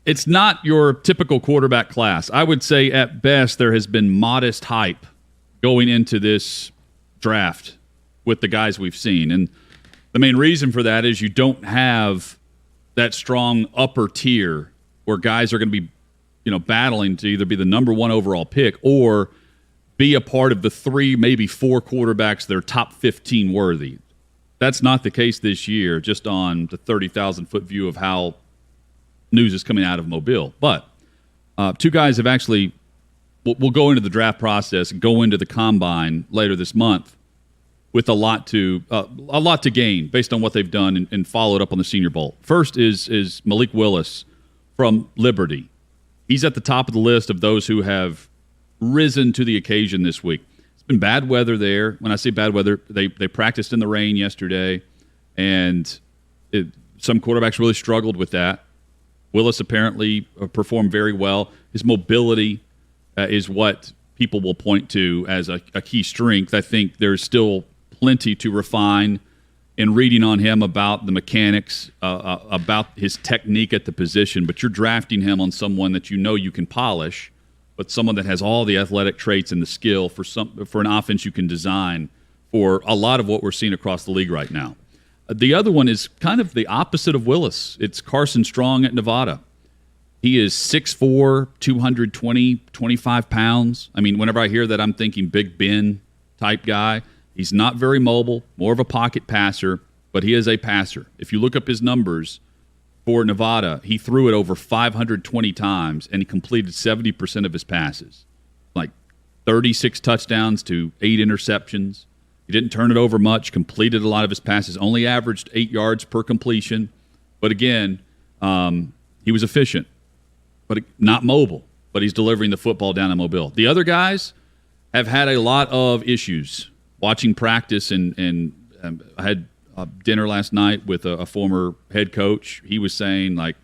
It's not your typical quarterback class. I would say at best there has been modest hype going into this draft with the guys we've seen. And the main reason for that is you don't have that strong upper tier where guys are going to be, battling to either be the number one overall pick or be a part of the 3, maybe 4 quarterbacks that are top 15 worthy. That's not the case this year, just on the 30,000-foot view of how news is coming out of Mobile. But 2 guys have actually will go into the draft process and go into the combine later this month with a lot to gain based on what they've done and followed up on the Senior Bowl. First is Malik Willis from Liberty. He's at the top of the list of those who have risen to the occasion this week. It's been bad weather there. When I say bad weather, they practiced in the rain yesterday, and some quarterbacks really struggled with that. Willis apparently performed very well. His mobility is what people will point to as a key strength. I think there's still plenty to refine in reading on him about the mechanics, about his technique at the position, but you're drafting him on someone that you can polish, but someone that has all the athletic traits and the skill for an offense you can design for a lot of what we're seeing across the league right now. The other one is kind of the opposite of Willis. It's Carson Strong at Nevada. He is 6'4", 220, 25 pounds. I mean, whenever I hear that, I'm thinking Big Ben type guy. He's not very mobile, more of a pocket passer, but he is a passer. If you look up his numbers for Nevada, he threw it over 520 times, and he completed 70% of his passes. Like 36 touchdowns to 8 interceptions. He didn't turn it over much, completed a lot of his passes, only averaged 8 yards per completion. But again, he was efficient, but not mobile. But he's delivering the football down in Mobile. The other guys have had a lot of issues. Watching practice, and I had dinner last night with a former head coach. He was saying, like,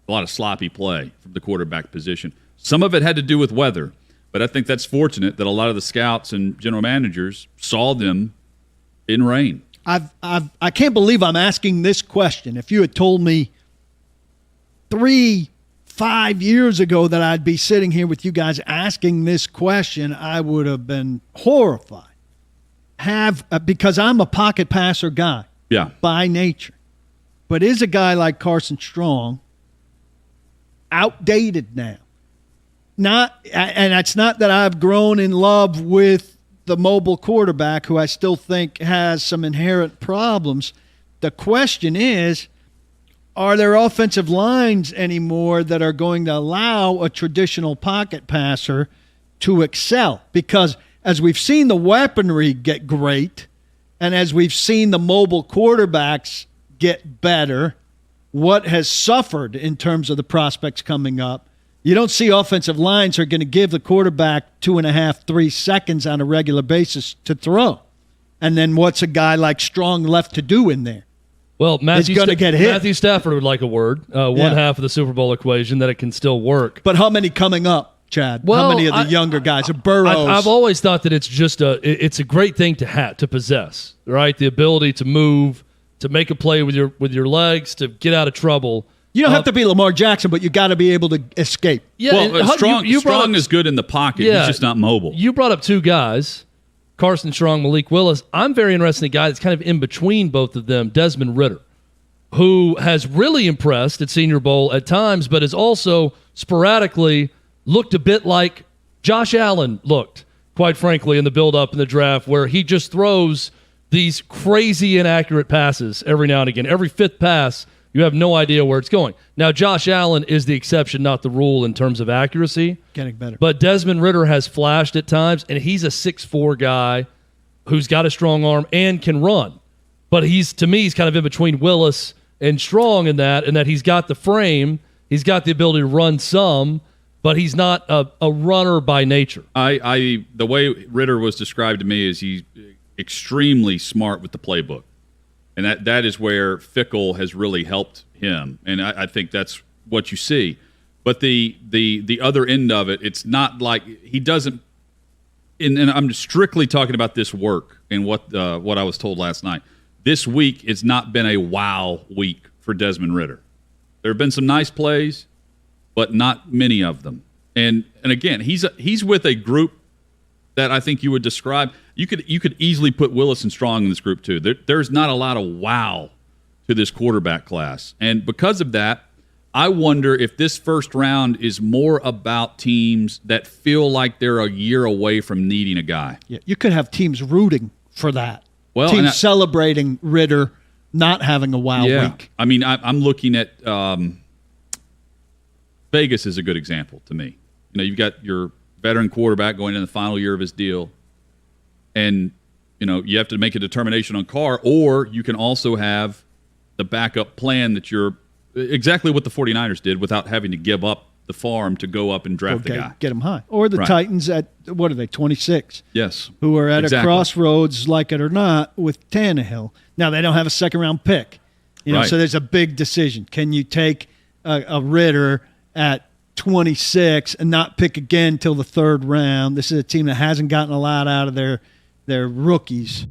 a lot of sloppy play from the quarterback position. Some of it had to do with weather, but I think that's fortunate that a lot of the scouts and general managers saw them in rain. I can't believe I'm asking this question. If you had told me 3-5 years ago that I'd be sitting here with you guys asking this question, I would have been horrified. Because I'm a pocket passer guy by nature. But is a guy like Carson Strong outdated now? And it's not that I've grown in love with the mobile quarterback, who I still think has some inherent problems. The question is, are there offensive lines anymore that are going to allow a traditional pocket passer to excel? Because as we've seen the weaponry get great, and as we've seen the mobile quarterbacks get better, what has suffered in terms of the prospects coming up, you don't see offensive lines are going to give the quarterback 2.5-3 seconds on a regular basis to throw. And then what's a guy like Strong left to do in there? Well, Matthew Stafford would like a word, one half of the Super Bowl equation, that it can still work. But how many coming up? Chad, well, how many of the younger guys are Burrows? I've always thought that it's a great thing to possess, right? The ability to move, to make a play with your legs, to get out of trouble. You don't have to be Lamar Jackson, but you got to be able to escape. Yeah, well, Strong is good in the pocket. Yeah, he's just not mobile. You brought up 2 guys, Carson Strong, Malik Willis. I'm very interested in a guy that's kind of in between both of them, Desmond Ridder, who has really impressed at Senior Bowl at times, but has also sporadically looked a bit like Josh Allen looked, quite frankly, in the build-up in the draft, where he just throws these crazy inaccurate passes every now and again. Every 5th pass, you have no idea where it's going. Now, Josh Allen is the exception, not the rule in terms of accuracy. Getting better. But Desmond Ridder has flashed at times, and he's a 6'4" guy who's got a strong arm and can run. But to me, he's kind of in between Willis and Strong in that he's got the frame, he's got the ability to run some, but he's not a runner by nature. The way Ridder was described to me is he's extremely smart with the playbook. And that is where Fickell has really helped him. And I think that's what you see. But the other end of it, it's not like he doesn't – and I'm strictly talking about this work and what I was told last night. This week has not been a wow week for Desmond Ridder. There have been some nice plays. but not many of them. And again, he's with a group that I think you would describe. You could easily put Willis and Strong in this group too. There's not a lot of wow to this quarterback class, and because of that, I wonder if this first round is more about teams that feel like they're a year away from needing a guy. Yeah, you could have teams rooting for that. Well, teams celebrating Ritter not having a wow week. I mean, I'm looking at Vegas is a good example to me. You know, you've got your veteran quarterback going in the final year of his deal, and you have to make a determination on Carr, or you can also have the backup plan that you're exactly what the 49ers did without having to give up the farm to go up and draft the guy. Get him high. Or the Titans at, what are they, 26? Yes. Who are at a crossroads, like it or not, with Tannehill. Now, they don't have a second-round pick. So there's a big decision. Can you take a Ritter at 26 and not pick again till the third round? This is a team that hasn't gotten a lot out of their rookies.